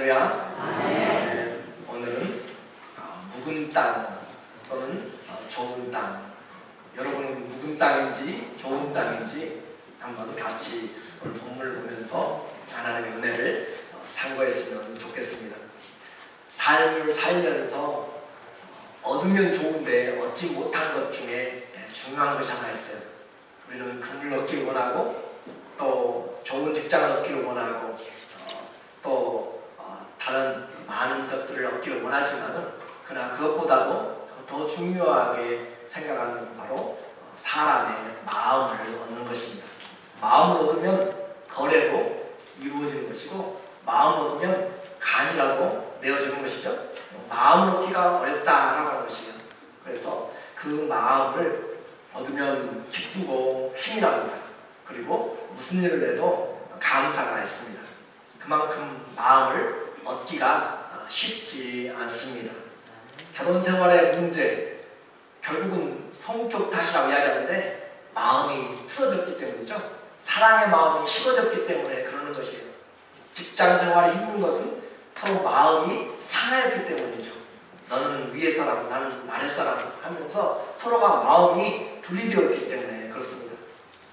할렐루야. 네, 오늘은 묵은 땅 또는 좋은 땅. 여러분은 묵은 땅인지 좋은 땅인지 한번 같이 오늘 본문을 보면서 하나님의 은혜를 상고했으면 좋겠습니다. 삶을 살면서 얻으면 좋은데 얻지 못한 것 중에 중요한 것이 하나 있어요. 우리는 금을 얻기를 원하고 또 좋은 직장을 얻기를 원하고 또 다른 많은 것들을 얻기를 원하지만은 그러나 그것보다도 더 중요하게 생각하는 것은 바로 사람의 마음을 얻는 것입니다. 마음을 얻으면 거래도 이루어지는 것이고 마음을 얻으면 간이라도 내어지는 것이죠. 마음을 얻기가 어렵다라고 하는 것이에요. 그래서 그 마음을 얻으면 기쁘고 힘이 납니다. 그리고 무슨 일을 해도 감사가 있습니다. 그만큼 마음을 얻기가 쉽지 않습니다. 결혼 생활의 문제, 결국은 성격 탓이라고 이야기하는데 마음이 틀어졌기 때문이죠. 사랑의 마음이 식어졌기 때문에 그러는 것이에요. 직장 생활이 힘든 것은 서로 마음이 상하였기 때문이죠. 너는 위에 사람, 나는 아래 사람 하면서 서로가 마음이 분리되었기 때문에 그렇습니다.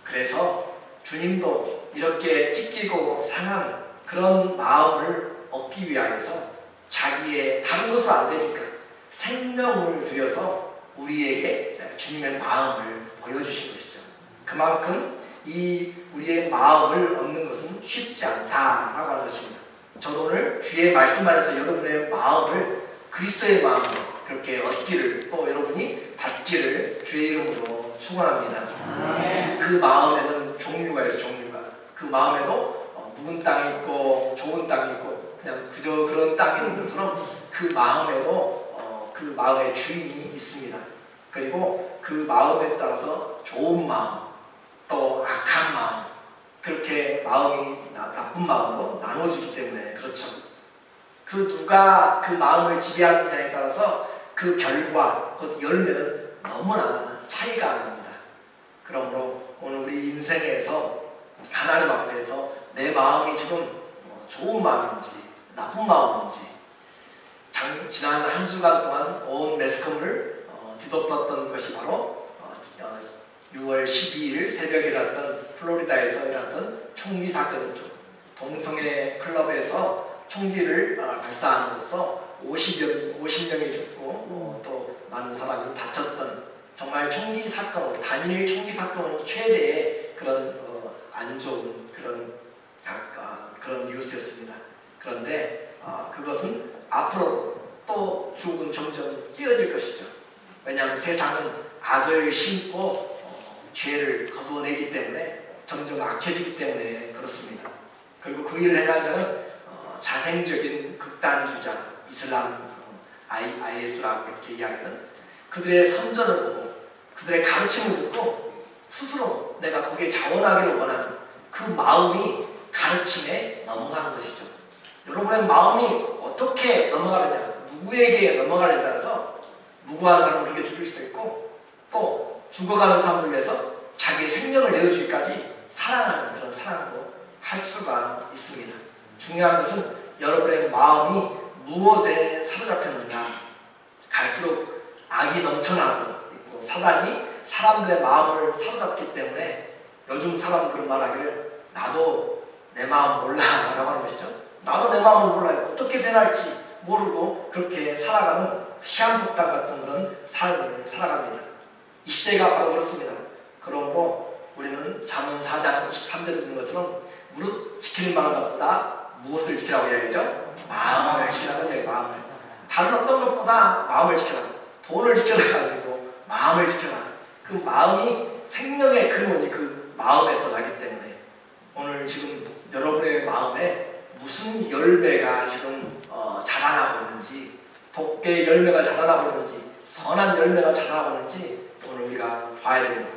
그래서 주님도 이렇게 찢기고 상한 그런 마음을 얻기 위하여서 자기의 다른 것으로 안 되니까 생명을 들여서 우리에게 주님의 마음을 보여주신 것이죠. 그만큼 이 우리의 마음을 얻는 것은 쉽지 않다라고 하는 것입니다. 저도 오늘 주의 말씀 안에서 여러분의 마음을 그리스도의 마음으로 그렇게 얻기를 또 여러분이 받기를 주의 이름으로 축원합니다. 그 마음에는 종류가 있어요. 종류가. 그 마음에도 묵은 땅이 있고 좋은 땅이 있고 그냥 그저 그런 땅이 있는 것처럼 그 마음에도 그 마음의 주인이 있습니다. 그리고 그 마음에 따라서 좋은 마음 또 악한 마음 그렇게 마음이 나쁜 마음으로 나눠지기 때문에 그렇죠. 그 누가 그 마음을 지배하느냐에 따라서 그 결과, 그 열매는 너무나 차이가 납니다. 그러므로 오늘 우리 인생에서 하나님 앞에서 내 마음이 지금 좋은 마음인지 나쁜 마음인지 지난 한 주간 동안 온 매스컴을 뒤덮었던 것이 바로 6월 12일 새벽에 일어났던 플로리다에서 일어났던 총기 사건이죠. 동성애 클럽에서 총기를 발사함으로써 50명이 죽고 또 많은 사람이 다쳤던 정말 총기 사건, 단일 총기 사건으로 최대의 그런 안 좋은 그런 뉴스였습니다. 그런데 그것은 앞으로 또 죽은 점점 끼어질 것이죠. 왜냐하면 세상은 악을 심고 죄를 거두어내기 때문에 점점 악해지기 때문에 그렇습니다. 그리고 그 일을 행한 자는 자생적인 극단주의자, 이슬람, IS라고 이렇게 이야기하는 그들의 선전을 보고 그들의 가르침을 듣고 스스로 내가 거기에 자원하기를 원하는 그 마음이 가르침에 넘어가는 것이죠. 여러분의 마음이 어떻게 넘어가느냐, 누구에게 넘어가느냐에 따라서 무고한 사람을 그렇게 죽일 수도 있고 또 죽어가는 사람들 위해서 자기의 생명을 내어주기까지 사랑하는 그런 사랑도 할 수가 있습니다. 중요한 것은 여러분의 마음이 무엇에 사로잡혔는가. 갈수록 악이 넘쳐나고 있고 사단이 사람들의 마음을 사로잡기 때문에 요즘 사람들은 말하기를 나도 내 마음 몰라 라고 하는 것이죠. 나도 내 마음을 몰라요. 어떻게 변할지 모르고 그렇게 살아가는 시한폭탄 같은 그런 삶을 살아갑니다. 이 시대가 바로 그렇습니다. 그러므로 우리는 잠언 4장 23절에 있는 것처럼 무릇 지키는 바는 것보다 무엇을 지키라고 이야기하죠? 마음을 지키라고 이야기해요. 마음을. 다른 어떤 것보다 마음을 지켜라. 돈을 지켜라가 아니고 마음을 지켜라. 그 마음이 생명의 근원이 그 마음에서 나기 때문에 오늘 지금 여러분의 마음에 무슨 열매가 지금 자라나고 있는지 독대의 열매가 자라나고 있는지 선한 열매가 자라나고 있는지 오늘 우리가 봐야 됩니다.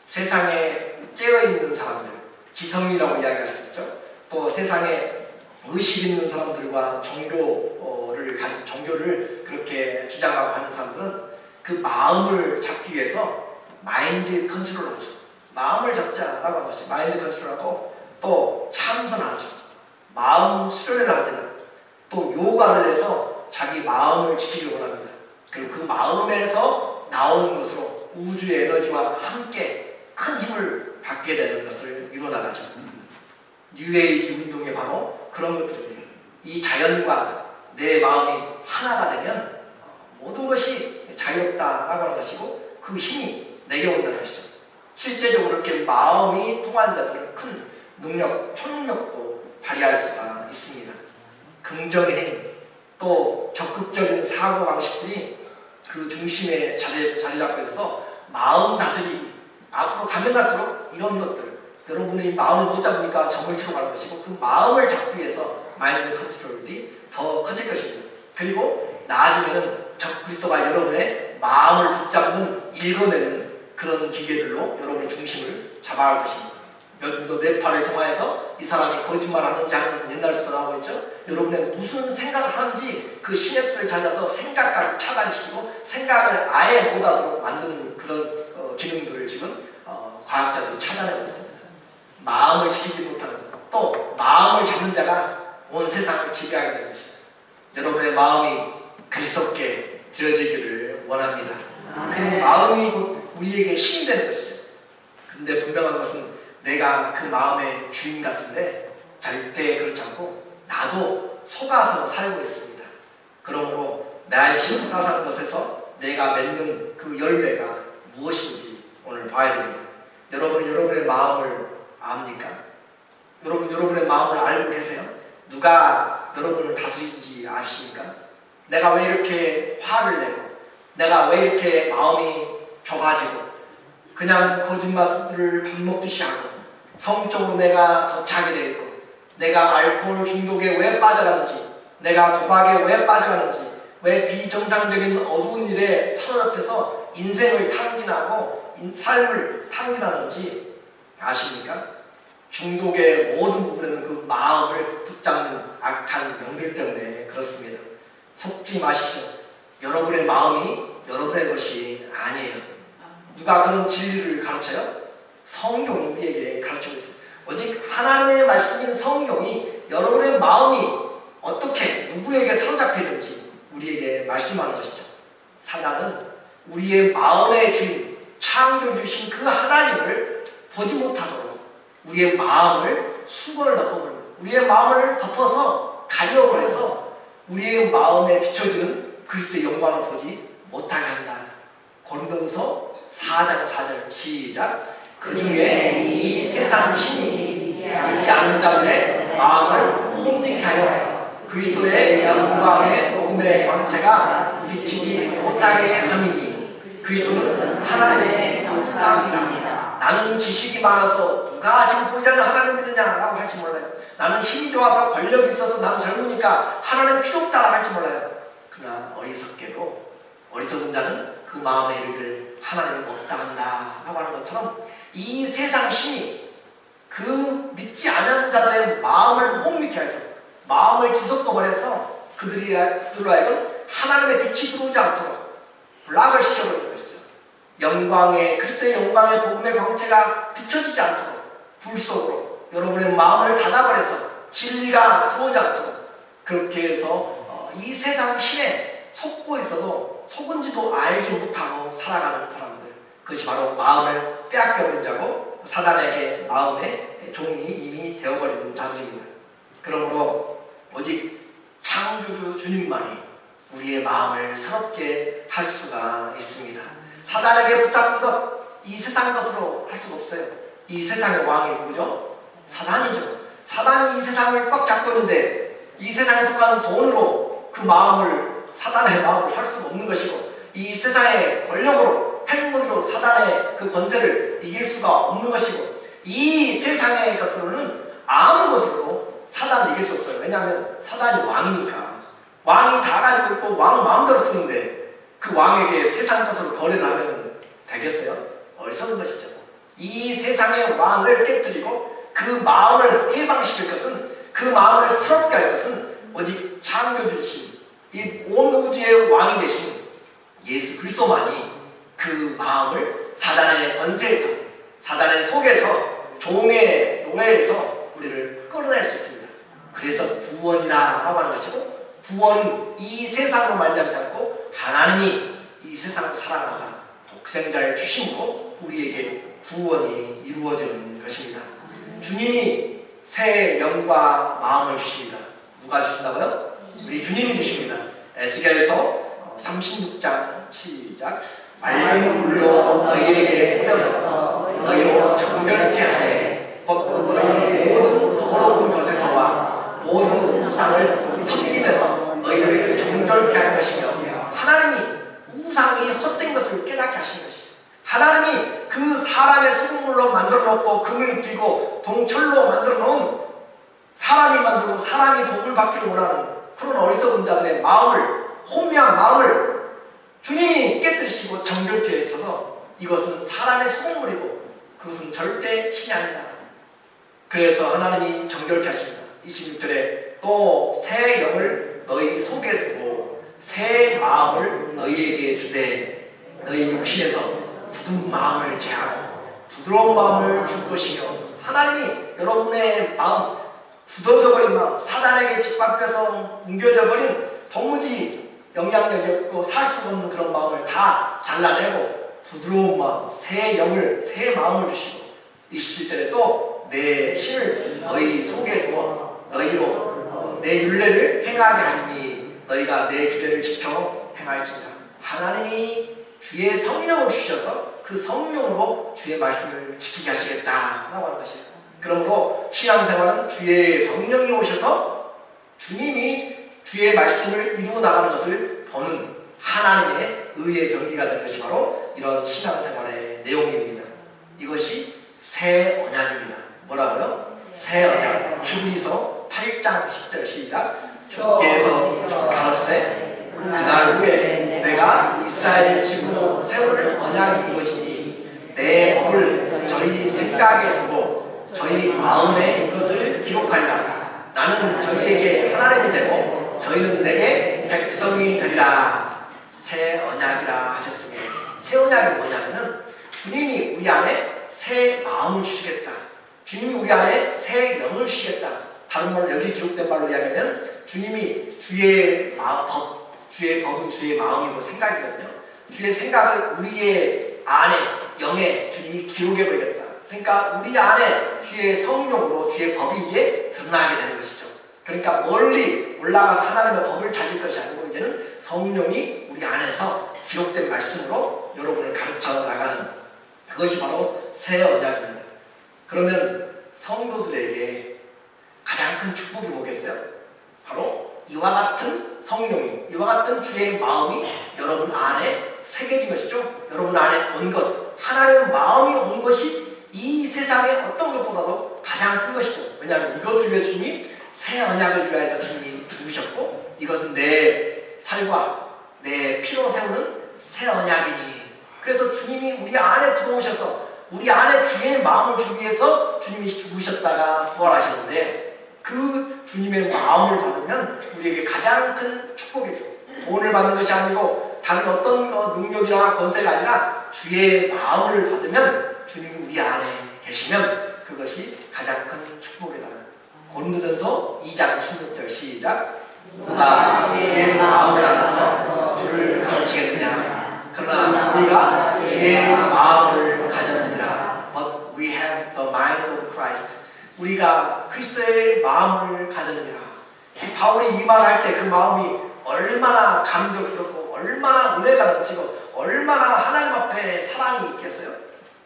세상에 깨어있는 사람들, 지성이라고 이야기할 수 있죠. 또 세상에 의식 있는 사람들과 종교를 그렇게 주장하고 하는 사람들은 그 마음을 잡기 위해서 마인드 컨트롤하죠. 마음을 잡자라고 하는 것이 마인드 컨트롤하고 또 참선하죠. 마음 수련을 합니다. 또 요가를 해서 자기 마음을 지키길 원합니다. 그리고 그 마음에서 나오는 것으로 우주의 에너지와 함께 큰 힘을 받게 되는 것을 이루어나가죠. 뉴에이지 운동의 바로 그런 것들입니다. 이 자연과 내 마음이 하나가 되면 모든 것이 자유롭다라고 하는 것이고 그 힘이 내게 온다는 것이죠. 실제적으로 이렇게 마음이 통한 자들은 큰 능력, 초능력도 발휘할 수가 있습니다. 긍정의 힘, 또 적극적인 사고방식들이 그 중심에 자리 잡고 있어서 마음 다스리기, 앞으로 가면 갈수록 이런 것들, 여러분이 마음을 못 잡으니까 점을 치러 가는 것이고 그 마음을 잡기 위해서 마인드 컨트롤이 더 커질 것입니다. 그리고 나중에는 적그리스도가 여러분의 마음을 붙잡는, 읽어내는 그런 기계들로 여러분의 중심을 잡아갈 것입니다. 여러분도 뇌파를 통해서 이 사람이 거짓말하는지 하는 것은 옛날부터 나오고 있죠. 여러분의 무슨 생각을 하는지 그 시냅스를 찾아서 생각까지 차단시키고 생각을 아예 못하도록 만드는 그런 기능들을 지금 과학자들이 찾아내고 있습니다. 마음을 지키지 못하는 것, 또 마음을 잡는 자가 온 세상을 지배하게 되는 것입니다. 여러분의 마음이 그리스도께 드려지기를 원합니다. 그 마음이 곧 우리에게 신이 되는 것이죠. 근데 분명한 것은 내가 그 마음의 주인 같은데 절대 그렇지 않고 나도 속아서 살고 있습니다. 그러므로 나의 속아서 것에서 내가 맺는 그 열매가 무엇인지 오늘 봐야 됩니다. 여러분은 여러분의 마음을 압니까? 여러분의 마음을 알고 계세요? 누가 여러분을 다스리는지 아십니까? 내가 왜 이렇게 화를 내고 내가 왜 이렇게 마음이 좁아지고 그냥 거짓말을 밥 먹듯이 하고 성적으로 내가 더 차게 되고 내가 알코올 중독에 왜 빠져가는지 내가 도박에 왜 빠져가는지 왜 비정상적인 어두운 일에 사로잡혀서 인생을 탕진하고 삶을 탕진하는지 아십니까? 중독의 모든 부분에는 그 마음을 붙잡는 악한 병들 때문에 그렇습니다. 속지 마십시오. 여러분의 마음이 여러분의 것이 아니에요. 누가 그런 진리를 가르쳐요? 성경이 우리에게 가르치고 있습니다. 오직 하나님의 말씀인 성경이 여러분의 마음이 어떻게 누구에게 사로잡혀 있는지 우리에게 말씀하는 것이죠. 사단은 우리의 마음의 주인, 창조주신 그 하나님을 보지 못하도록 우리의 마음을 수건을 덮어버립니다. 우리의 마음을 덮어서 가려버려서 우리의 마음에 비춰지는 그리스도의 영광을 보지 못하게 한다. 고린도후서 4장 4절 시작. 그 중에 이 세상 신이 믿지 않은 자들의 마음을 혼미케 하여 그리스도의 영광의 복음의 광채가 비치지 못하게 함이니 그리스도는 하나님의 형상이라. 나는 지식이 많아서 누가 지금 보이지 않는 하나님을 믿느냐라고 할지 몰라요. 나는 힘이 좋아서 권력이 있어서 나는 젊으니까 하나님 필요 없다 할지 몰라요. 그러나 어리석게도 어리석은 자는 그 마음에 이르기를 하나님이 없다 한다 라고 하는 것처럼 이 세상 신이 그 믿지 않은 자들의 마음을 혼미케 해서 마음을 지속도버려서 그들로 하여금 하나님의 빛이 들어오지 않도록 블락을 시켜버리는 것이죠. 영광의 그리스도의 영광의 복음의 광채가 비춰지지 않도록 불 속으로 여러분의 마음을 닫아버려서 진리가 들어오지 않도록 그렇게 해서 이 세상 신에 속고 있어도 속은지도 알지 못하고 살아가는 사람들, 그것이 바로 마음을 빼앗겨버린 자고 사단에게 마음의 종이 이미 되어버린 자들입니다. 그러므로 오직 창조주 주님만이 우리의 마음을 새롭게 할 수가 있습니다. 사단에게 붙잡은 것, 이 세상 것으로 할 수가 없어요. 이 세상의 왕이 누구죠? 사단이죠. 사단이 이 세상을 꽉 잡고 있는데 이 세상에 속하는 돈으로 그 마음을, 사단의 마음을 살 수가 없는 것이고 이 세상의 권력으로, 행복으로 사단의 그 권세를 이길 수가 없는 것이고 이 세상의 것들은 아무 것으로 사단을 이길 수 없어요. 왜냐하면 사단이 왕이니까. 왕이 다 가지고 있고 왕 마음대로 쓰는데 그 왕에게 세상 것으로 거래를 하면 되겠어요? 어리석은 것이죠. 이 세상의 왕을 깨뜨리고 그 마음을 해방시킬 것은, 그 마음을 새롭게 할 것은 오직 창조주신 이 온 우주의 왕이 되신 예수 그리스도만이 그 마음을 사단의 권세에서, 사단의 속에서, 종의 노예에서 우리를 끌어낼 수 있습니다. 그래서 구원이라고 하는 것이고 구원은 이 세상으로 말미암지 않고 하나님이 이 세상을 사랑하사 독생자를 주심으로 우리에게 구원이 이루어지는 것입니다. 주님이 새 영과 마음을 주십니다. 누가 주신다고요? 우리 주님이 주십니다. 에스겔서 36장 시작. 맑은 물로 너희에게 뿌려서 너희로 정결케 하되 곧 너희 모든 더러운 것에서와 모든 우상을 섬김에서 너희를 정결케 할 것이며, 하나님이 우상이 헛된 것을 깨닫게 하신 것이에요. 하나님이 그 사람의 수금물로 만들어 놓고 금을 입히고 동철로 만들어 놓은 사람이 만들고 사람이 복을 받기를 원하는 그런 어리석은 자들의 마음을, 혼미한 마음을 주님이 깨뜨리시고 정결케 했어서 이것은 사람의 수금물이고 그것은 절대 신이 아니다. 그래서 하나님이 정결케 하십니다. 26절에 또 새 영을 너희 속에 두고 새 마음을 너희에게 주되 너희 육신에서 굳은 마음을 제하고 부드러운 마음을 줄 것이며, 하나님이 여러분의 마음, 굳어져 버린 마음, 사단에게 짓밟혀서 뭉겨져 버린 도무지 영향력이 없고 살 수 없는 그런 마음을 다 잘라내고 부드러운 마음, 새 영을, 새 마음을 주시고, 27절에 또 내 신을 너희 속에 두어 너희로 내 율례를 행하게 하리니 너희가 내 규례를 지켜 행할지니라. 하나님이 주의 성령을 주셔서 그 성령으로 주의 말씀을 지키게 하시겠다라고 하는 것이에요. 그러므로 신앙생활은 주의 성령이 오셔서 주님이 주의 말씀을 이루어 나가는 것을 보는 하나님의 의의 경기가 된 것이 바로 이런 신앙생활의 내용입니다. 이것이 새 언약입니다. 뭐라고요? 새 언약. 히브리서 8장 10절 시작. 주께서 가라사대 그날 후에 내가 이스라엘 집으로 세울 언약이 이것이니 내 법을 저희 생각에 두고 저희 마음에 이것을 기록하리라. 나는 저희에게 하나님이 되고 저희는 내게 백성이 되리라. 새 언약이라 하셨으니, 새 언약이 뭐냐면은 주님이 우리 안에 새 마음을 주시겠다. 주님이 우리 안에 새 영을 주시겠다. 다른 말로 여기 기록된 말로 이야기하면 주님이 주의 법, 주의 법은 주의 마음이고 생각이거든요. 주의 생각을 우리의 안에, 영에 주님이 기록해버리겠다. 그러니까 우리 안에 주의 성령으로 주의 법이 이제 드러나게 되는 것이죠. 그러니까 멀리 올라가서 하나님의 법을 찾을 것이 아니고 이제는 성령이 우리 안에서 기록된 말씀으로 여러분을 가르쳐 나가는, 그것이 바로 새 언약입니다. 그러면 성도들에게 가장 큰 축복이 뭐겠어요? 바로 이와 같은 성령이, 이와 같은 주의 마음이 여러분 안에 새겨진 것이죠. 여러분 안에 온 것, 하나님의 마음이 온 것이 이 세상의 어떤 것보다도 가장 큰 것이죠. 왜냐하면 이것을 위해 주님이 새 언약을 위하여서 주님이 죽으셨고, 이것은 내 살과 내 피로 세우는 새 언약이니, 그래서 주님이 우리 안에 들어오셔서 우리 안에 주의 마음을 주기 위해서 주님이 죽으셨다가 부활하셨는데, 그 주님의 마음을 받으면 우리에게 가장 큰 축복이죠. 돈을 받는 것이 아니고 다른 어떤 능력이나 권세가 아니라 주의 마음을 받으면, 주님이 우리 안에 계시면 그것이 가장 큰 축복이다. 고린도전서 2장 16절 시작. 누가 주의 마음을 알아서 주를 가르치겠느냐. 그러나 우리가 주의 마음을 가졌느니라. But we have the mind of Christ. 우리가 그리스도의 마음을 가졌느니라. 바울이 이 말을 할 때 그 마음이 얼마나 감격스럽고 얼마나 은혜가 넘치고 얼마나 하나님 앞에 사랑이 있겠어요?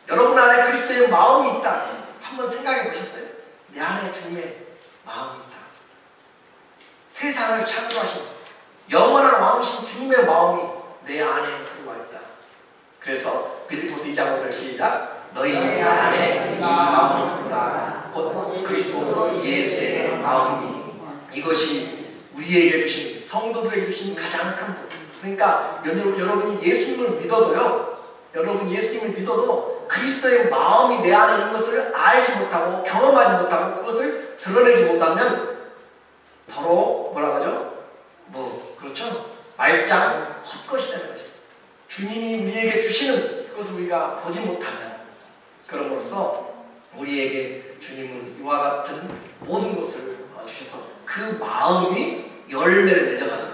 여러분 안에 그리스도의 마음이 있다. 한번 생각해 보셨어요? 내 안에 주님의 마음이 있다. 세상을 창조하신 영원한 왕이신 주님의 마음이 내 안에 들어와 있다. 그래서 빌립보서 2장 5절 시작. 너희 안에 이 마음을 두라. 곧 그리스도 예수의 마음이니. 이것이 우리에게 주신, 성도들에게 주신 가장 큰 복. 그러니까 여러분이 예수님을 믿어도요, 여러분이 예수님을 믿어도 그리스도의 마음이 내 안에 있는 것을 알지 못하고 경험하지 못하고 그것을 드러내지 못하면 더러 뭐라고 하죠? 그렇죠? 말짱 헛것이 되는 거죠. 주님이 우리에게 주시는 그것을 우리가 보지 못하면, 그럼으로써 우리에게 주님은 이와 같은 모든 것을 주셔서 그 마음이 열매를 맺어가는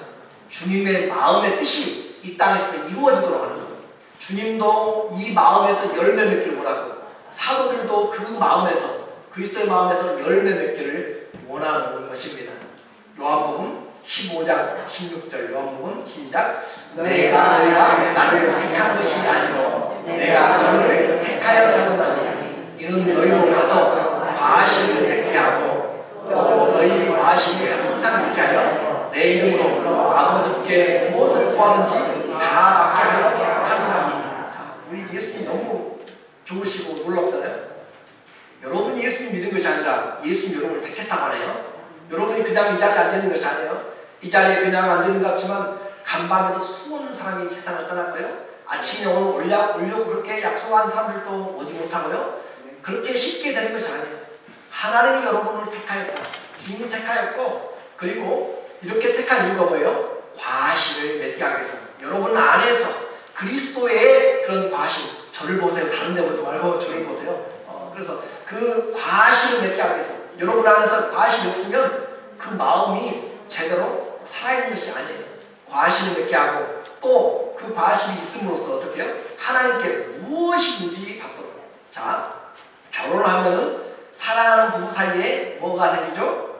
주님의 마음의 뜻이 이 땅에서 이루어지도록 하는 것. 주님도 이 마음에서 열매 맺기를 원하고 사도들도 그 마음에서 그리스도의 마음에서 열매 맺기를 원하는 것입니다. 요한복음 15장 16절 요한복음 시작. 내가 너희가 나를 택한 것이 아니로 내가 너희를 택하여 세우나니 이는 너희로 가서 과실을 맺게 하고 또 너희 과실이 항상 있게 하여 내 이름으로 아버지께 무엇을 구하든지 다 받게 하리라. 자, 우리 예수님 너무 좋으시고 놀랍잖아요. 여러분이 예수님 믿은 것이 아니라 예수님 여러분을 택했다고 하네요. 여러분이 그냥 이 자리에 앉아있는 것이 아니에요. 이 자리에 그냥 앉아있는 것 같지만 간밤에도 수없는 사람이 세상을 떠났고요. 아침에 오려고 그렇게 약속한 사람들도 오지 못하고요. 그렇게 쉽게 되는 것이 아니에요. 하나님이 여러분을 택하였다. 주님을 택하였고 그리고 이렇게 택한 이유가 뭐예요? 과실을 맺게 하기 위해서 여러분 안에서 그리스도의 그런 과실 저를 보세요. 다른 데 보지 말고 저를 보세요. 그래서 그 과실을 맺게 하기 위해서 여러분 안에서 과실이 없으면 그 마음이 제대로 살아있는 것이 아니에요. 과실을 맺게 하고 또 그 과실이 있음으로써 어떻게 해요? 하나님께 무엇이든지 받도록. 자, 결혼을 하면은 사랑하는 부부 사이에 뭐가 생기죠?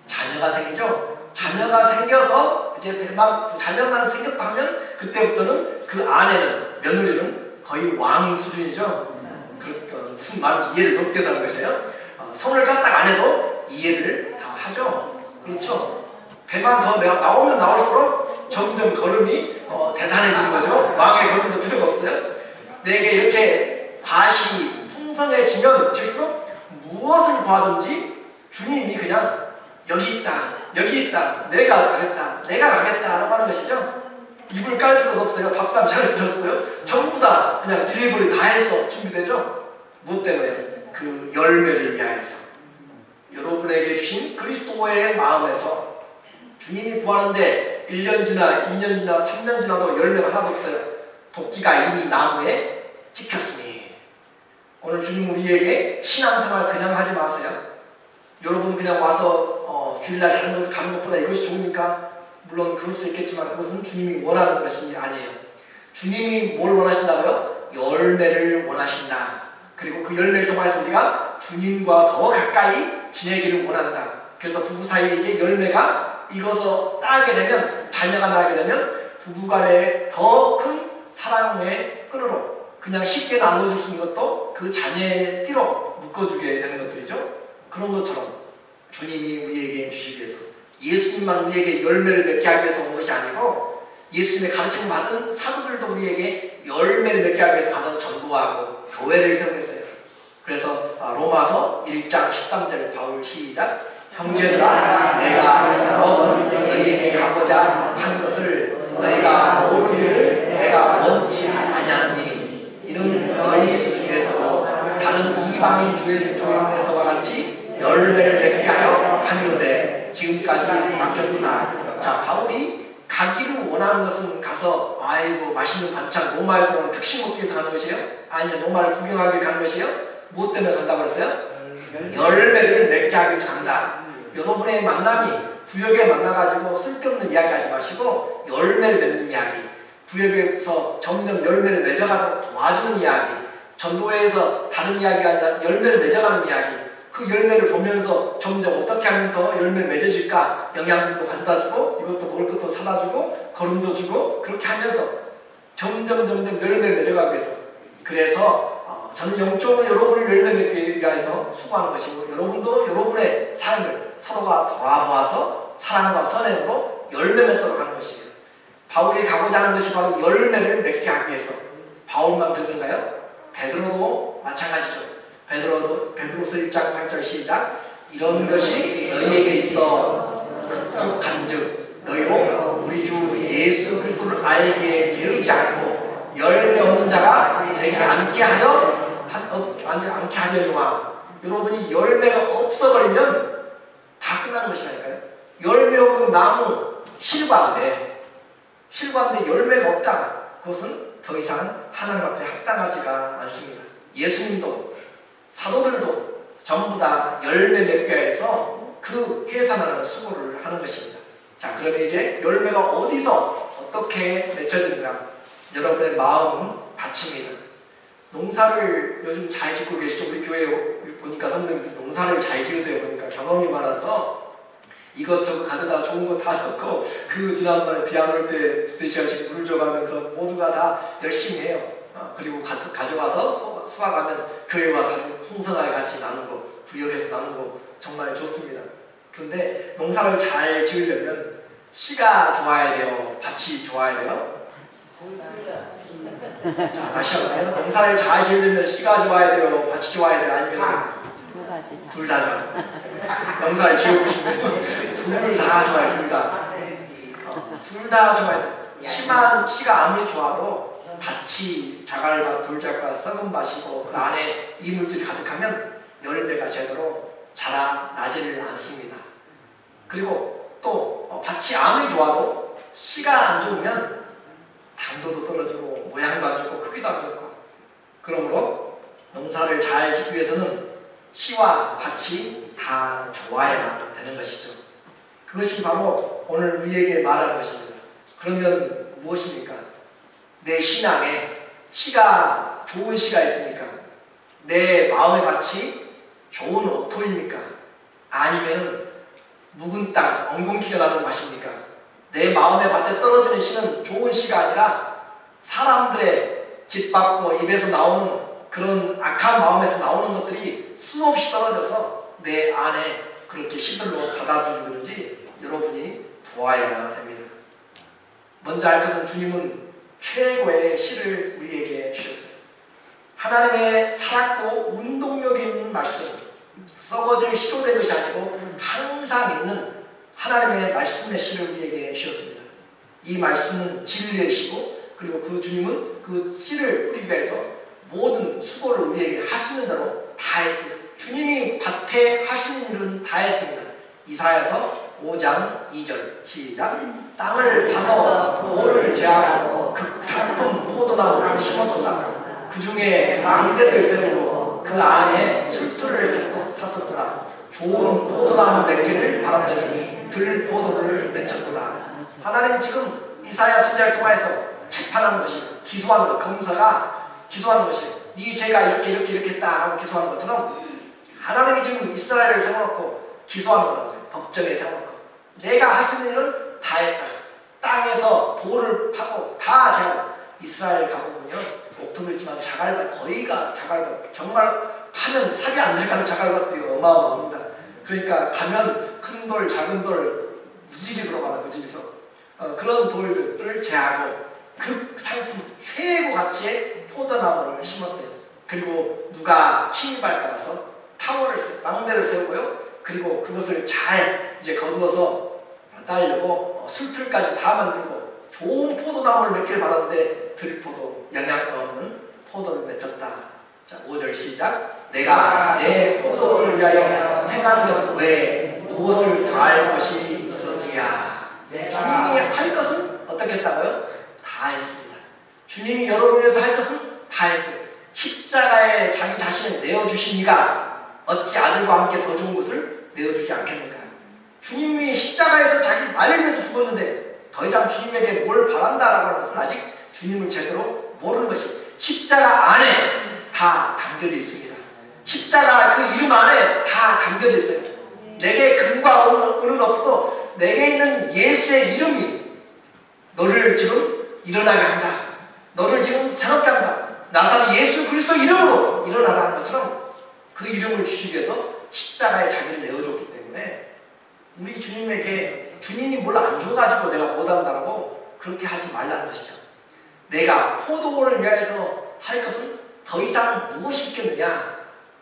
자녀가 생기죠. 자녀가 생겨서 이제 자녀만 생겼다 하면 그때부터는 그 아내는 며느리는 거의 왕 수준이죠. 무슨 말인지 이해를 높게 사는 것이에요. 손을 까딱 안 해도 이해를 다 하죠. 그렇죠. 배만 더 나오면 나올수록 점점 걸음이 대단해지는 거죠. 왕의 걸음도 필요가 없어요. 내게 이렇게 과실이 풍성해지면 질수록 무엇을 구하든지 주님이 그냥 여기 있다, 여기 있다, 내가 가겠다 라고 하는 것이죠. 이불 깔 필요도 없어요. 밥상 차릴 필요 없어요. 전부 다 그냥 딜리버리 다 해서 준비되죠. 무엇 때문에? 그 열매를 위하여서 여러분에게 주신 그리스도의 마음에서 주님이 구하는데 1년 지나 2년 지나 3년 지나도 열매가 하나도 없어요. 도끼가 이미 나무에 찍혔으니 오늘 주님 우리에게 신앙생활 그냥 하지 마세요. 여러분 그냥 와서 주일날 가는 것보다 이것이 좋으니까 물론 그럴 수도 있겠지만 그것은 주님이 원하는 것이 아니에요. 주님이 뭘 원하신다고요? 열매를 원하신다. 그리고 그 열매를 통해서 우리가 주님과 더 가까이 지내기를 원한다. 그래서 부부 사이에 이제 열매가 익어서 따게 되면 자녀가 나게 되면 부부간에 더 큰 사랑의 끈으로 그냥 쉽게 나눠줄 수 있는 것도 그 자녀의 띠로 묶어주게 되는 것들이죠. 그런 것처럼 주님이 우리에게 주시기 위해서 예수님만 우리에게 열매를 맺게 하기 위해서 온 것이 아니고 예수님의 가르침을 받은 사도들도 우리에게 열매를 맺게 하기 위해서 가서 전도하고 교회를 세우겠어요. 그래서 로마서 1장 13절 바울 시작. 형제들아 내가 여러 번 너희에게 가고자 한 것을 너희가 모르기를 내가 원치 아니하노니 이는 너희 중에서도 다른 이방인 중에서와 같이 열매를 맺게 하려 하려되 지금까지 맡겼구나. 자, 바울이 가기를 원하는 것은 가서 아이고 맛있는 반찬 로마에서 특식 먹기 위해서 가는 것이에요? 아니면 로마를 구경하기 가는 것이에요? 무엇 때문에 간다고 그랬어요? 열매를 맺게 하기 위해서 간다. 여러분의 만남이 구역에 만나가지고 쓸데없는 이야기 하지 마시고 열매를 맺는 이야기, 구역에서 점점 열매를 맺어가도록 도와주는 이야기, 전도회에서 다른 이야기가 아니라 열매를 맺어가는 이야기, 그 열매를 보면서 점점 어떻게 하면 더 열매를 맺어질까, 영양분도 가져다주고 이것도 먹을 것도 사다주고 걸음도 주고 그렇게 하면서 점점 열매를 맺어가기 위해서. 그래서 저는 영적으로 여러분을 열매 맺기 위해서 수고하는 것이고 여러분도 여러분의 삶을 서로가 돌아보아서 사랑과 선행으로 열매 맺도록 하는 것이에요. 바울이 가고자 하는 것이 바로 열매를 맺게 하기 위해서. 바울만 그런가요? 베드로도 마찬가지죠. 베드로서 1장 8절 시작. 이런 것이 너희에게 있어 간즉 너희로 우리 주 예수 그리스도를 알기에 게으르지 않고 열매 없는 자가 되지 않게 하려니와. 여러분이 열매가 없어버리면 다 끝나는 것이라니까요. 열매 없는 나무 실과인데 열매가 없다. 그것은 더 이상 하나님 앞에 합당하지가 않습니다. 예수님도 사도들도 전부 다 열매 맺기 위해서 그 해산하는 수고를 하는 것입니다. 자, 그러면 이제 열매가 어디서 어떻게 맺혀지는가? 여러분의 마음은 밭입니다. 농사를 요즘 잘 짓고 계시죠? 우리 교회 보니까 성도님들 농사를 잘 지으세요. 보니까 경험이 많아서 이것저것 가져다 좋은 거 다 넣고, 그 지난번에 비 안 올 때 두세 시간씩 물을 줘가면서 모두가 다 열심히 해요. 그리고 가져와서 수확하면 교회 와서 아주 풍성하게 같이 나누고 구역에서 나누고 정말 좋습니다. 그런데 농사를 잘 지으려면 씨가 좋아야 돼요? 밭이 좋아야 돼요? 자, 다시 한번 농사를 잘 지으려면 씨가 좋아야 돼요? 밭이 좋아야 돼요? 아니면 둘 다 좋아요? 농사를 지어보시면 둘 다 좋아요. 둘 다 좋아야 돼요. 씨가 아무리 좋아도 밭이 자갈밭, 돌짝밭, 썩은 밭이고 그 안에 이물질이 가득하면 열매가 제대로 자라나지를 않습니다. 그리고 또 밭이 아무리 좋아도 씨가 안 좋으면 당도도 떨어지고 모양도 안 좋고 크기도 안 좋고, 그러므로 농사를 잘 짓기 위해서는 씨와 밭이 다 좋아야 되는 것이죠. 그것이 바로 오늘 우리에게 말하는 것입니다. 그러면 무엇입니까? 내 신앙에 씨가 좋은 씨가 있습니까? 내 마음의 밭이 좋은 옥토입니까? 아니면 묵은 땅, 엉겅퀴가 나는 밭입니까? 내 마음의 밭에 떨어지는 씨는 좋은 씨가 아니라 사람들의 짓밟고 입에서 나오는 그런 악한 마음에서 나오는 것들이 수없이 떨어져서 내 안에 그렇게 씨들로 받아들이는지 여러분이 보아야 됩니다. 먼저 할 것은 주님은 최고의 씨를 우리에게 주셨어요. 하나님의 살았고 운동력 있는 말씀, 썩어질 씨로 된 것이 아니고 항상 있는 하나님의 말씀의 씨를 우리에게 주셨습니다. 이 말씀은 진리의 씨고, 그리고 그 주님은 그 씨를 뿌리기 위해서 모든 수고를 우리에게 할 수 있는 대로 다 했어요. 주님이 밭에 하시는 일은 다 했습니다. 이사야서 5장 2절 시작. 땅을 파서 돌을 제하고 극상품 포도나무를 심었도다. 그 중에 망대를 세우고 그 안에 술틀을 팠었도다. 좋은 포도나무 몇 개를 말았더니 들포도를 맺혔도다. 하나님이 지금 이사야 선지자를 통해서 재판하는 것이, 기소하는 것, 검사가 기소하는 것이, 네 죄가 이렇게 했다 하고 기소하는 것처럼 하나님이 지금 이스라엘을 세워놓고 기소하는 거라고요. 법정에 세워놓고 내가 할 수 있는 일은 다 했다. 땅에서 돌을 파고 다 제가 이스라엘 가보면 옥토도 있지만 자갈밭, 거의가 자갈밭, 정말 파면 살이 안 들어가는 자갈밭들이 어마어마합니다. 그러니까 가면 큰 돌, 작은 돌, 무지기수로 가는 무지기수, 그런 돌들을 제하고 그 상품 최고 가치의 포도나무를 심었어요. 그리고 누가 침입할까 봐서 타워를 망대를 세우고요. 그리고 그것을 잘 이제 거두어서 따려고 술틀까지 다 만들고 좋은 포도나무를 몇 개를 받았는데 들포도, 영양가 없는 포도를 맺혔다. 자, 5절 시작. 내가 내 포도를 위하여 행한 것 외에 무엇을 더할 것이 있었으랴. 주님이 할 것은 어떻게 했다고요? 다 했습니다. 주님이 여러분을 위해서 할 것은 다 했어요. 십자가에 자기 자신을 내어주신 이가 어찌 아들과 함께 더 좋은 것을 내어주지 않겠는가? 주님이 십자가에서 자기 나를 위해서 죽었는데 더 이상 주님에게 뭘 바란다라고 하는 것은 아직 주님을 제대로 모르는 것이, 십자가 안에 다 담겨져 있습니다. 십자가 그 이름 안에 다 담겨져 있어요. 내게 금과 은은 없어도 내게 있는 예수의 이름이 너를 지금 일어나게 한다. 너를 지금 새롭게 한다. 나사렛 예수 그리스도 이름으로 일어나라 하는 것처럼 그 이름을 주시기 위해서 십자가에 자기를 내어줬기 때문에 우리 주님에게 주님이 뭘 안 줘가지고 내가 못한다고 그렇게 하지 말라는 것이죠. 내가 포도를 위하여서 할 것은 더 이상 무엇이 있겠느냐.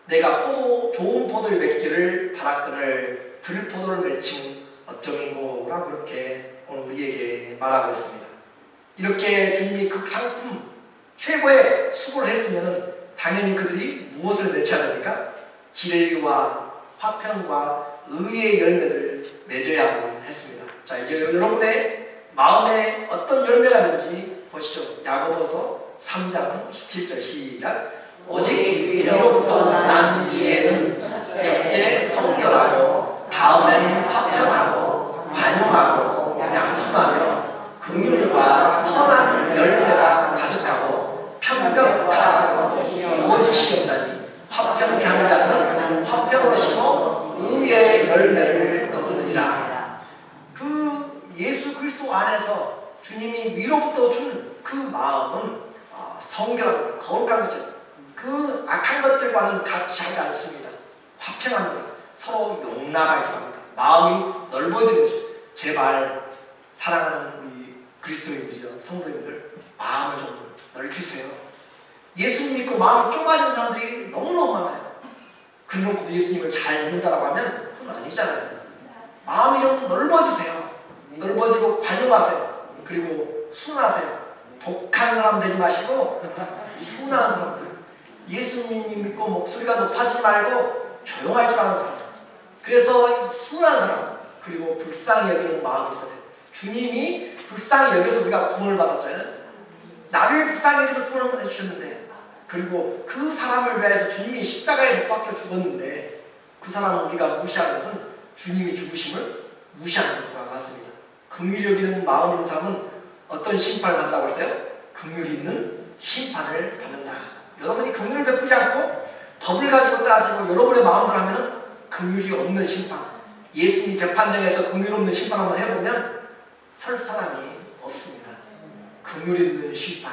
내가 좋은 포도를 맺기를 바랐거늘 들포도를 맺힌 어쩌긴고 라고 그렇게 오늘 우리에게 말하고 있습니다. 이렇게 주님이 극상품 최고의 수고를 했으면 당연히 그들이 무엇을 맺혀야 됩니까? 진리와 화평과 의의 열매들을 맺어야만 했습니다. 자, 이제 여러분의 마음에 어떤 열매가 있는지 보시죠. 야고보서 3장 17절 시작. 오직 위로부터 난 지혜는 첫째 성결하고 다음엔 화평하고 관용하고 장수하며 긍휼과 선한 열매가 가득하고 편벽하고 거짓이 없나니 화평케 하는 자들은 화평으로 심어 의의 열매를 거두느니라. 그 예수 그리스도 안에서 주님이 위로부터 준 그 마음은 성결합니다. 거룩한 거죠. 그 악한 것들과는 같이 하지 않습니다. 화평합니다. 서로 용납할 줄 압니다. 마음이 넓어지는 것이죠. 제발 사랑하는 우리 그리스도인들이요, 성도님들, 마음을 좀 넓히세요. 예수님 믿고 마음이 좁아진 사람들이 너무너무 많아요. 그래놓고 예수님을 잘 믿는다라고 하면 그건 아니잖아요. 마음이 좀 넓어지세요. 넓어지고 관용하세요. 그리고 순하세요. 독한 사람 되지 마시고 순한 사람들, 예수님 믿고 목소리가 높아지지 말고 조용할 줄 아는 사람, 그래서 순한 사람, 그리고 불쌍히 여기는 마음이 있어야 돼요. 주님이 불쌍히 여기서 우리가 구원을 받았잖아요. 나를 불쌍히 여기서 구원을 해주셨는데, 그리고 그 사람을 위해서 주님이 십자가에 못 박혀 죽었는데 그 사람을 우리가 무시하는 것은 주님이 죽으심을 무시하는 것과 같습니다. 긍휼히 여기는 마음 있는 사람은 어떤 심판을 받는다고 했어요? 긍휼이 있는 심판을 받는다. 여러분이 긍휼을 베푸지 않고 법을 가지고 따지고 여러분의 마음대로 하면은 긍휼이 없는 심판, 예수님 재판장에서 긍휼 없는 심판 한번 해보면 설 사람이 없습니다. 긍휼 있는 심판,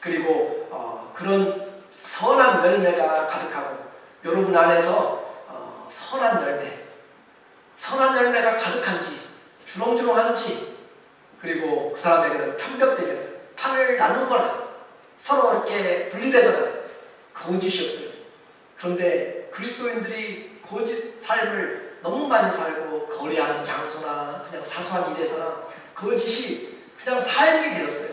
그리고 그런 선한 열매가 가득하고 여러분 안에서 선한 열매가 가득한지 주렁주렁한지, 그리고 그 사람에게는 편벽되면서 판을 나누거나 서로 이렇게 분리되거나 거짓이 없어요. 그런데 그리스도인들이 거짓 삶을 너무 많이 살고 거래하는 장소나 그냥 사소한 일에서나 거짓이 그냥 삶이 되었어요.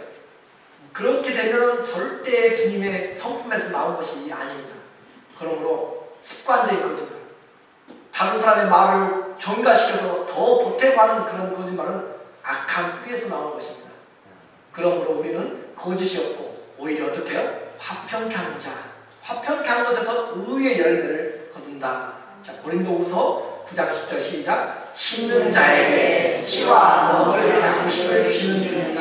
그렇게 되면 절대 주님의 성품에서 나온 것이 아닙니다. 그러므로 습관적인 거짓말, 다른 사람의 말을 전가시켜서 더 보태고 하는 그런 거짓말은 악한 뿌리에서 나오는 것입니다. 그러므로 우리는 거짓이 없고 오히려 어떻게 해요? 화평케 하는 자, 화평케 하는 것에서 의의 열매를 거둔다. 자, 고린도후서 9장 10절 시작. 심는 자에게 씨와 먹을 양식을 주시는 주님이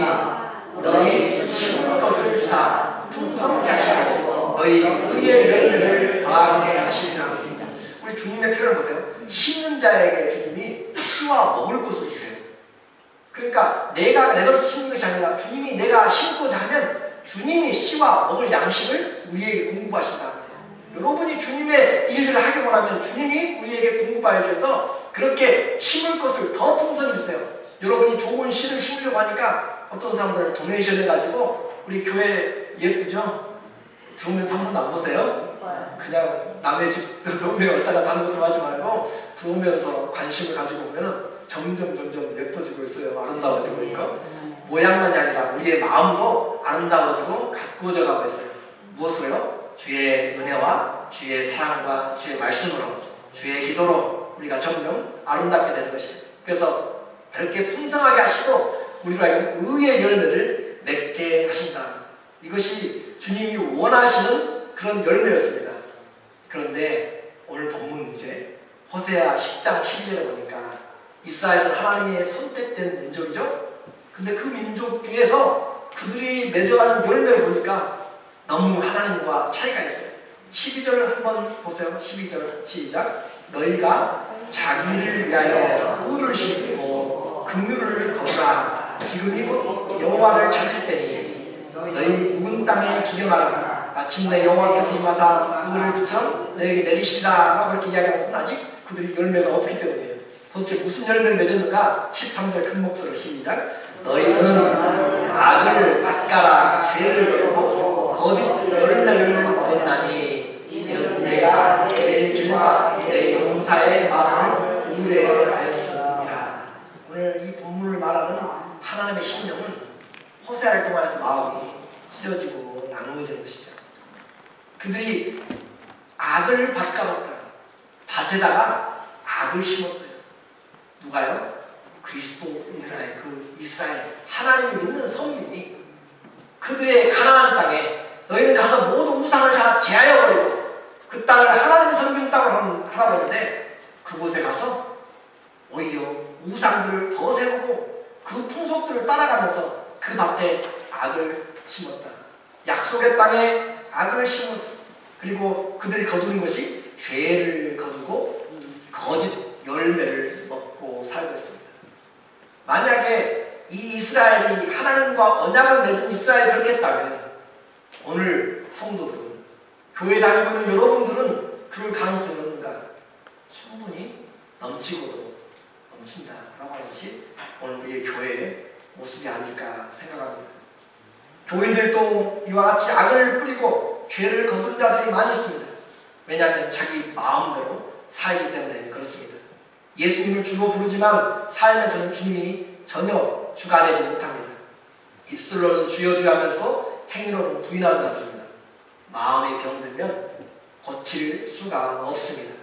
너희 심은 것을 주사 풍성케 하시고 너희 의의 열매를 더하게 하시리라. 우리 주님의 표현을 보세요. 심는 자에게 주님이 씨와 먹을 것을 주세요. 그러니까 내가 내 것을 심는 것이 아니라 주님이 내가 심고자 하면 주님이 씨와 먹을 양식을 우리에게 공급하신다. 여러분이 주님의 일들을 하기 원하면 주님이 우리에게 공급하여 주셔서 그렇게 심을 것을 더 풍성히 주세요. 여러분이 좋은 씨를 심으려고 하니까 어떤 사람들 도네이션 해가지고 우리 교회 예쁘죠? 들어오면서 한 번도 안 보세요? 그냥 남의 집 동네 왔다가 단도서 하지 말고 들어오면서 관심을 가지고 보면 점점 예뻐지고 있어요. 아름다워지고 있고, 모양만이 아니라 우리의 마음도 아름다워지고 가꾸어져 가고 있어요. 무엇으로요? 주의 은혜와 주의 사랑과 주의 말씀으로, 주의 기도로 우리가 점점 아름답게 되는 것이에요. 그래서 이렇게 풍성하게 하시고 우리가 의의 열매를 맺게 하신다. 이것이 주님이 원하시는 그런 열매였습니다. 그런데 오늘 본문 이제 호세아 10장 12절에 보니까 이스라엘은 하나님의 선택된 민족이죠. 근데 그 민족 중에서 그들이 맺어가는 열매를 보니까 너무 하나님과 차이가 있어요. 12절을 한번 보세요. 12절 시작. 너희가 자기를 위하여 의를 심고 긍휼을 거두라. 지금이 곧 여호와를 찾을 때니 너희 묵은 땅에 기름하라. 마침내 여호와께서 임하사 의를 붙여 너희에게 내리시리라 라고 이렇게 이야기하고는 아직 그들이 열매가 없기 때문이에요. 도대체 무슨 열매를 맺었는가? 13절 큰 목소리로 시작. 너희는 악을 앗가라. 죄를 거두고 거짓 열매를 얻었나니 이는 내가 내 길과 내 용사의 마음을 의뢰하였습니다. 오늘 이 본문을 말하는 하나님의 신령은 호세아를 통해서 마음이 찢어지고 나누어지는 것이죠. 그들이 악을 밭가졌다. 밭에다가 악을 심었어요. 누가요? 그리스도인들의 그 이스라엘, 하나님을 믿는 성민이 그들의 가나안 땅에 너희는 가서 모두 우상을 다 제하여버리고 그 땅을 하나님의 섬기는 땅으로 하라고 했는데 그곳에 가서 오히려 우상들을 더 세우고 그 풍속들을 따라가면서 그 밭에 악을 심었다. 약속의 땅에 악을 심었어. 그리고 그들이 거두는 것이 죄를 거두고 거짓 열매를 먹고 살고 있습니다. 만약에 이 이스라엘이 하나님과 언약을 맺은 이스라엘이 그렇게 했다면 오늘 성도들은, 교회 다니고 있는 여러분들은 그럴 가능성이 없는가? 충분히 넘치고도 넘친다라고 하는 것이 오늘 우리의 교회의 모습이 아닐까 생각합니다. 교인들도 이와 같이 악을 뿌리고 죄를 거둔 자들이 많이 있습니다. 왜냐하면 자기 마음대로 살기 때문에 그렇습니다. 예수님을 주로 부르지만 삶에서는 주님이 전혀 주가 되지 못합니다. 입술로는 주여 주여 하면서 행위로는 부인하는 자들입니다. 마음이 병들면 고칠 수가 없습니다.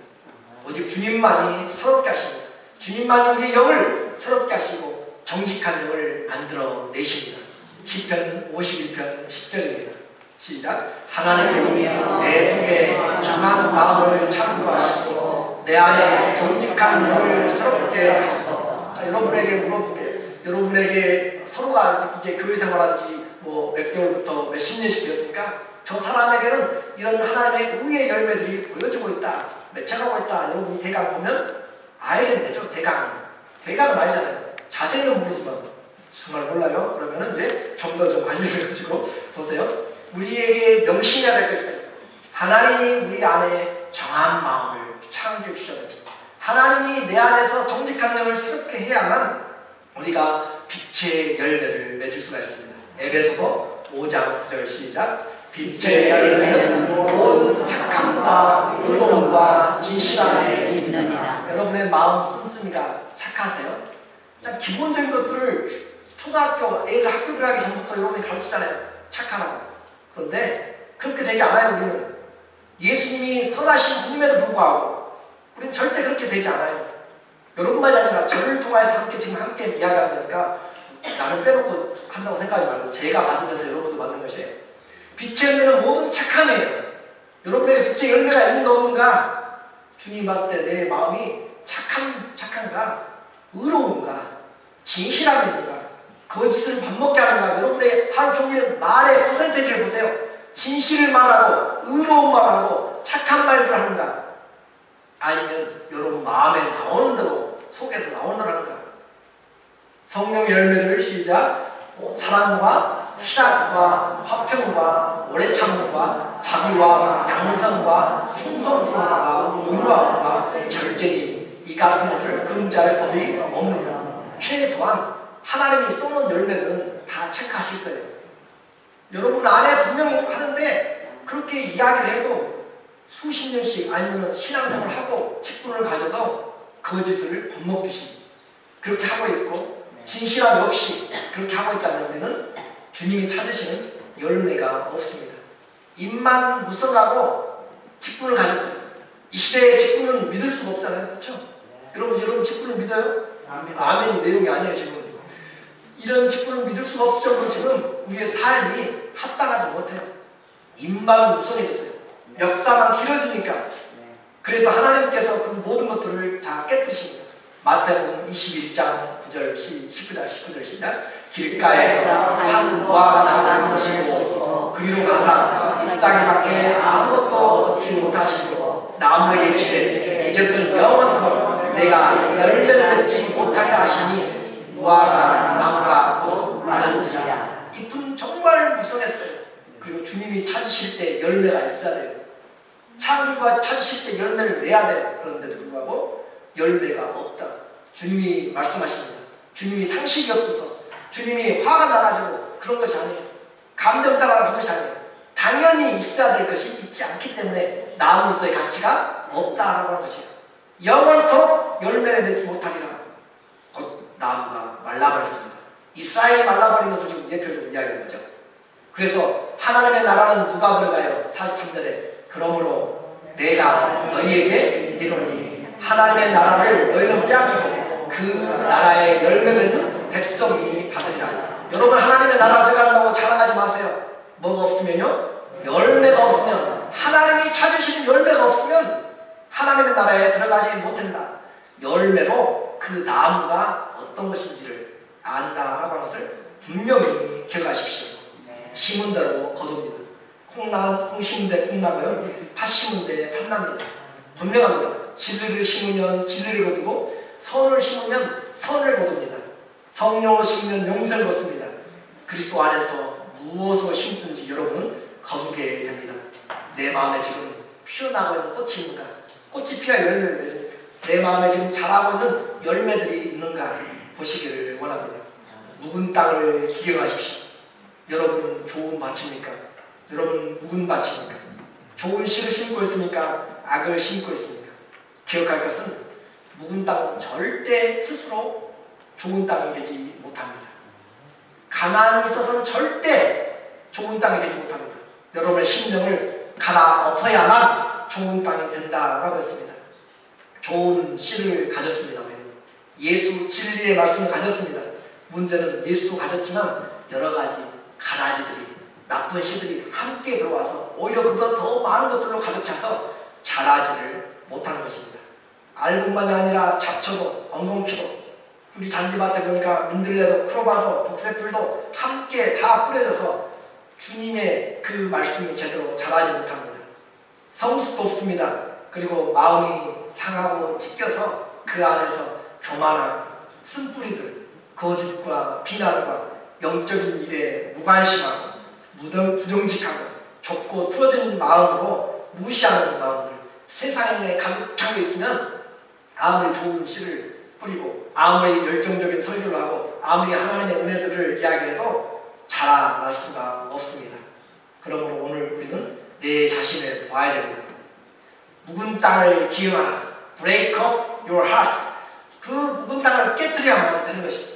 오직 주님만이 새롭게 하십니다. 주님만이 우리의 영을 새롭게 하시고 정직한 영을 만들어 내십니다. 시편 51편 10절입니다. 시작. 하나님이여 내 속에 정한 마음을 창조하시고 내 안에 정직한 영을 새롭게 하소서. 자, 여러분에게 물어볼게요. 여러분에게 서로가 이제 교회 생활한 지 몇 개월부터 몇십 년씩 되었으니까 저 사람에게는 이런 하나님의 의의 열매들이 보여지고 있다, 맺혀가고 있다. 여러분이 대강 보면 알겠네죠. 대강 말잖아요. 자세히는 모르지만 정말 몰라요. 그러면은 이제 좀 더 좀 알려가지고 보세요. 우리에게 명심해야 될 것 있어요. 하나님이 우리 안에 정한 마음을 창조해 주셔야 됩니다. 하나님이 내 안에서 정직한 영을 새롭게 해야만 우리가 빛의 열매를 맺을 수가 있습니다. 에베소서 5장 9절 시작. 빛의 열매는 모든 착함과 의로움과 진실함에 있느니라. 여러분의 마음 씀씀이가 착하세요? 참 기본적인 것들을 초등학교 애들 학교 들어가기 전부터 여러분이 가르치잖아요. 착하라고. 그런데 그렇게 되지 않아요. 우리는 예수님이 선하신 분임에도 불구하고 우리는 절대 그렇게 되지 않아요. 여러분만이 아니라 저를 통해서 함께 이야기하는 거니까 나는 빼놓고 한다고 생각하지 말고 제가 받으면서 여러분도 받는 것이에요. 빛의 열매는 모든 착함이에요. 여러분에게 빛의 열매가 있는가 없는가? 주님 봤을 때 내 마음이 착한가? 의로운가? 진실함이 있는가? 거짓을 밥 먹게 하는가? 여러분의 하루 종일 말의 퍼센테이지를 보세요. 진실을 말하고 의로운 말하고 착한 말들 하는가? 아니면 여러분 마음에 나오는 대로 속에서 나오는 대로 하는가? 성령의 열매를 시작. 사랑과 희락과 화평과 오래 참음과 자비와 양선과 충성심과 온유함과 절제니 이 같은 것을 금지할 법이 없느니라. 최소한 하나님이 쏘는 열매들은 다 체크하실 거예요. 여러분 안에 분명히 하는데 그렇게 이야기를 해도 수십 년씩 아니면 신앙생활을 하고 직분을 가져도 거짓을 밥 먹듯이 그렇게 하고 있고 진실함이 없이 그렇게 하고 있다면 우리는 주님이 찾으시는 열매가 없습니다. 입만 무성하고 직분을 가졌어요. 이 시대의 직분은 믿을 수가 없잖아요. 그렇죠? 여러분 직분을 믿어요? 아멘이 내용이 아니에요. 지금 이런 직분을 믿을 수가 없을 정도로 지금 우리의 삶이 합당하지 못해요. 입만 무성해졌어요. 역사만 길어지니까. 그래서 하나님께서 그 모든 것들을 다 깨뜨십니다. 마태복음 21장 9절 19절 시작. 길가에서 한 무화과 나무를 보시고 그리로 가사 잎사귀 밖에 아무것도 얻지 못하시고 나무에게 이르시되 이제부터는 영원토록 내가 열매를 맺지 못하리라 하시니 무화과 나무가 곧 마른지라. 잎은 정말 무성했어요. 그리고 주님이 찾으실 때 열매가 있어야 돼요. 창조가 찾으실 때 열매를 내야 돼요. 그런데도 불구하고 열매가 없다. 주님이 말씀하십니다. 주님이 상식이 없어서 주님이 화가 나가지고 그런 것이 아니에요. 감정 따라 그런 것이 아니에요. 당연히 있어야 될 것이 있지 않기 때문에 나무로서의 가치가 없다라고 하는 것이에요. 영원토록 열매를 맺지 못하리라. 곧 나무가 말라버렸습니다. 이스라엘이 말라버린 것을 지금 예표적으로 이야기하는 거죠. 그래서 하나님의 나라는 누가 들어가요? 43절에 그러므로 내가 너희에게 이르노니 하나님의 나라를 너희는 빼앗기고 그 나라의 열매 맺는 백성이 받으리라. 여러분 하나님의 나라 들어간다고 자랑하지 마세요. 뭐가 없으면요? 열매가 없으면, 하나님이 찾으시는 열매가 없으면 하나님의 나라에 들어가지 못한다. 열매로 그 나무가 어떤 것인지를 안다라고 하는 것을 분명히 기억하십시오. 심은 대로 거둡니다. 콩 심은 데 콩 나고요. 팥 심은 데 팥 납니다. 분명합니다. 진리를 심으면 진리를 거두고 선을 심으면 선을 거둡니다. 성령을 심으면 용서를 거둡니다. 그리스도 안에서 무엇을 심든지 여러분은 거두게 됩니다. 내 마음에 지금 피어나고 있는 꽃이 있는가? 꽃이 피어 열매를 맺으니까 내 마음에 지금 자라고 있는 열매들이 있는가 보시기를 원합니다. 묵은 땅을 기경하십시오. 여러분은 좋은 밭입니까? 여러분 묵은 밭입니까? 좋은 씨를 심고 있습니까? 악을 심고 있습니까? 기억할 것은 묵은 땅은 절대 스스로 좋은 땅이 되지 못합니다. 가난이 있어서는 절대 좋은 땅이 되지 못합니다. 여러분의 심령을 갈아엎어야만 좋은 땅이 된다라고 했습니다. 좋은 씨를 가졌습니다. 예수 진리의 말씀을 가졌습니다. 문제는 예수도 가졌지만 여러 가지 가라지들이 나쁜 씨들이 함께 들어와서 오히려 그보다 더 많은 것들로 가득 차서 자라지를 못하는 것입니다. 알곡만이 아니라 잡초도 엉겅퀴도 우리 잔디밭에 보니까 민들레도 크로바도 독새풀도 함께 다 뿌려져서 주님의 그 말씀이 제대로 자라지 못합니다. 성숙도 없습니다. 그리고 마음이 상하고 찢겨서 그 안에서 교만하고 쓴뿌리들, 거짓과 비난과 영적인 일에 무관심하고 부정직하고 좁고 틀어진 마음으로 무시하는 마음들, 세상에 가득하게 있으면 아무리 좋은 씨를 뿌리고 아무리 열정적인 설교를 하고 아무리 하나님의 은혜들을 이야기해도 자라날 수가 없습니다. 그러므로 오늘 우리는 내 자신을 봐야 됩니다. 묵은 땅을 기억하라. Break up your heart. 그 묵은 땅을 깨뜨려야만 되는 것이죠.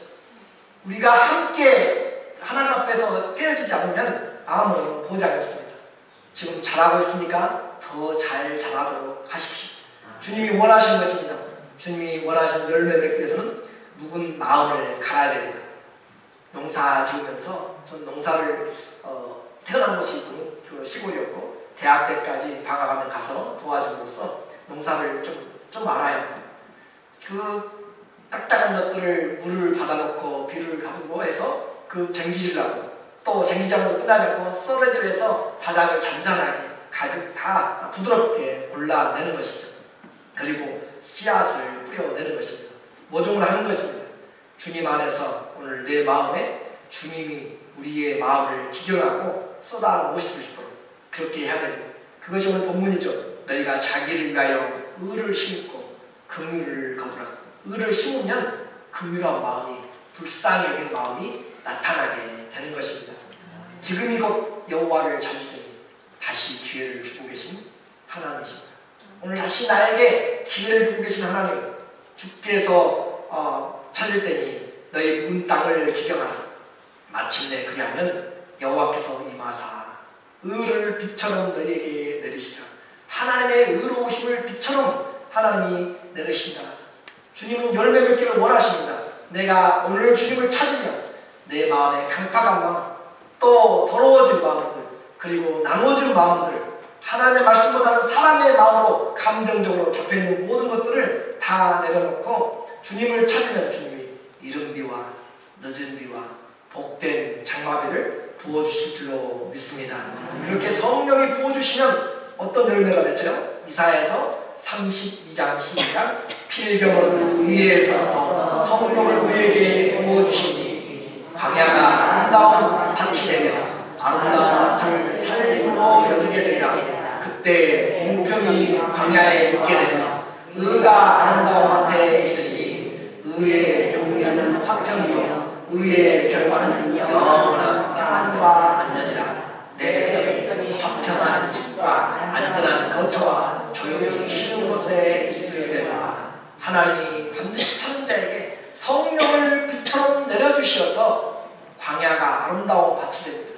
우리가 함께 하나님 앞에서 깨어지지 않으면 아무 보장이 없습니다. 지금 잘하고 있으니까 더 잘 자라도록 하십시오. 주님이 원하시는 것입니다. 주님이 원하시는 열매 맺기 위해서는 묵은 마음을 갈아야 됩니다. 농사 지으면서 전 농사를 태어난 곳이 그 시골이었고 대학 때까지 방학하면 가서 도와줌으로써 농사를 좀 알아요. 그 딱딱한 것들을 물을 받아놓고 비를 가두고 해서 그 쟁기질하고 또 쟁기장으로 끝나지 않고 썰어질 해서 바닥을 잔잔하게 가죽 다 부드럽게 골라내는 것이죠. 그리고 씨앗을 뿌려내는 것입니다. 모종을 하는 것입니다. 주님 안에서 오늘 내 마음에 주님이 우리의 마음을 기경하고 쏟아놓으시고 싶도록 그렇게 해야 됩니다. 그것이 오늘 본문이죠. 너희가 자기를 위하여 의를 심고 긍휼을 거두라. 의를 심으면 긍휼한 마음이 불쌍히 여기는 마음이 나타나게 되는 것입니다. 지금이 곧 여호와를 찾으더니 다시 기회를 주고 계신 하나님이십니다. 오늘 다시 나에게 기회를 주고 계신 하나님, 주께서 찾을 때니 너희 묵은 땅을 기경하라. 마침내 그리하면 여호와께서 임하사 의를 빛처럼 너희에게 내리시라. 하나님의 의로우심을 빛처럼 하나님이 내리신다. 주님은 열매 맺기를 원하십니다. 내가 오늘 주님을 찾으며 내 마음의 강팍한 마음, 또 더러워진 마음들, 그리고 나누어진 마음들, 하나님의 말씀보다는 사람의 마음으로 감정적으로 잡혀있는 모든 것들을 다 내려놓고 주님을 찾으면 주님이 이른 비와 늦은 비와 복된 장마비를 부어주실 줄로 믿습니다. 그렇게 성령이 부어주시면 어떤 열매가 맺혀요? 이사야에서 32장 12장 필경을 위에서부터 성령을 우리에게 부어주시니 광야가 아름다운 밭이 되며 아름다운 밭을 살림으로 여기게 되리라. 그때 공평이 광야에 있게 되며 의가 아름다운 밭에 있으니 의의 경륜은 화평이요 의의 결과는 영원한 평안과 안전이라. 내 백성이 화평한 집과 안전한 거처와 조용히 쉬는 곳에 있으게 되리라. 하나님이 반드시 찾는 자에게 성령을 빛처럼 내려주시어서 광야가 아름다운 밭이 됩니다.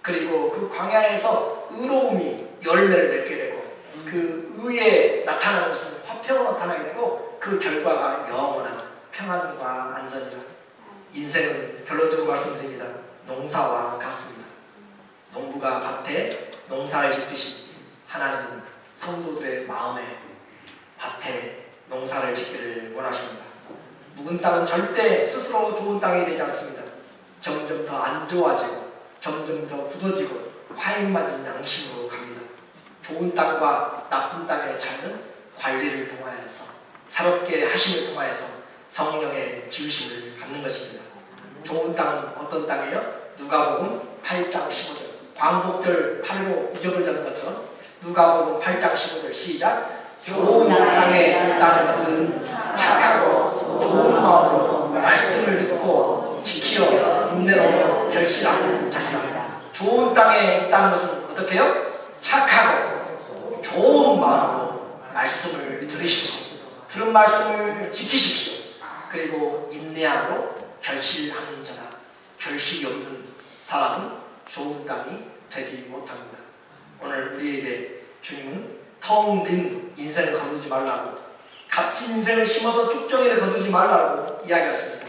그리고 그 광야에서 의로움이 열매를 맺게 되고 그 의에 나타나는 것은 화평으로 나타나게 되고 그 결과가 영원한 평안과 안전이라. 인생은 결론적으로 말씀드립니다. 농사와 같습니다. 농부가 밭에 농사를 짓듯이 하나님은 성도들의 마음에 밭에 농사를 짓기를 원하십니다. 묵은 땅은 절대 스스로 좋은 땅이 되지 않습니다. 점점 더 안 좋아지고 점점 더 굳어지고 화인 맞은 양심으로 갑니다. 좋은 땅과 나쁜 땅의 차이는 관리를 통하여서 새롭게 하심을 통하여서 성령의 지으심을 받는 것입니다. 좋은 땅은 어떤 땅이에요? 누가복음 8장 15절 광복절 팔고 이적을 잡는 것처럼 누가복음 8장 15절 시작. 좋은 땅에 있다는 것은 착하고 좋은 마음으로 말씀을 듣고 지키어 인내로 결실하는 자리라. 좋은 땅에 있다는 것은 어떻게 해요? 착하고 좋은 마음으로 말씀을 들으십시오. 들은 말씀을 지키십시오. 그리고 인내함으로 결실하는 자다. 결실이 없는 사람은 좋은 땅이 되지 못합니다. 오늘 우리에게 주님은 텅 빈 인생을 거두지 말라고, 값진 인생을 심어서 쭉정이를 거두지 말라고 이야기했습니다.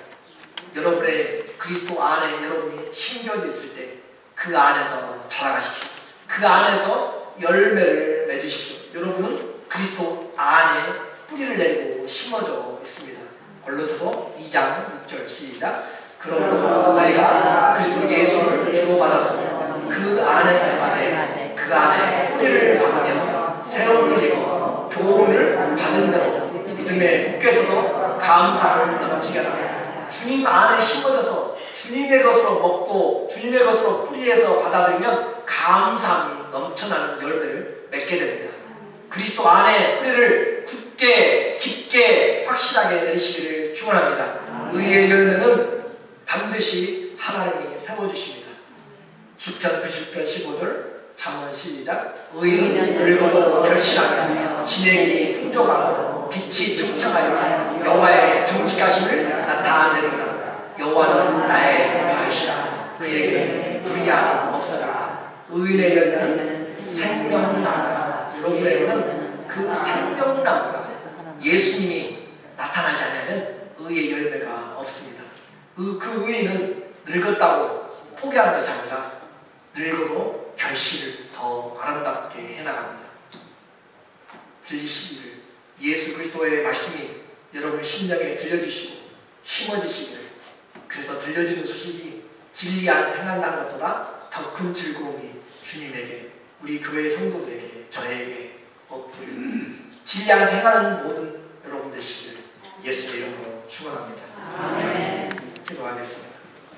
여러분의 그리스도 안에 여러분이 심겨져 있을 때 그 안에서 자라가십시오. 그 안에서 열매를 맺으십시오. 여러분은 그리스도 안에 뿌리를 내리고 심어져 있습니다. 골로새서 2장 6절 시작. 그러므로 너희가 그리스도 예수를 주로 받았으며 그 안에서 행하되 그 안에 뿌리를 받으며 세월을 지고 교훈을 받은 대로 믿음에 굳게 서서 감사를 넘치게 하라. 주님 안에 심어져서 주님의 것으로 먹고 주님의 것으로 뿌리에서 받아들이면 감사함이 넘쳐나는 열매를 맺게 됩니다. 그리스도 안에 뿌리를 굳게 깊게 확실하게 내리시기를 축원합니다. 의의 열매는 반드시 하나님이 세워주십니다. 시편 90편 15절 잠언 시작. 의인은 늙어도 결실하며 진액이 풍족하고 빛이 청청하여 여호와의 정직하심을 나타내리라. 여호와는 나의 바위시라. 그에게는 불의함이 없으라. 의인의 열매는 생명나무다. 여러분에게는 그 생명나무가 예수님이 나타나지 않으면 의의 열매가 없습니다. 그 의인은 늙었다고 포기하는 것이 아니라 늙어도 결실을 더 아름답게 해나갑니다. 들리시기를 예수 그리스도의 말씀이 여러분 심령에 들려주시고 심어지시기를, 그래서 들려지는 소식이 진리 안에서 행한다는 것보다 더 큰 즐거움이 주님에게, 우리 교회 성도들에게, 저에게 엎드릴 진리 안에서 행하는 모든 여러분 되시기를 예수의 이름으로 축원합니다. 기도하겠습니다.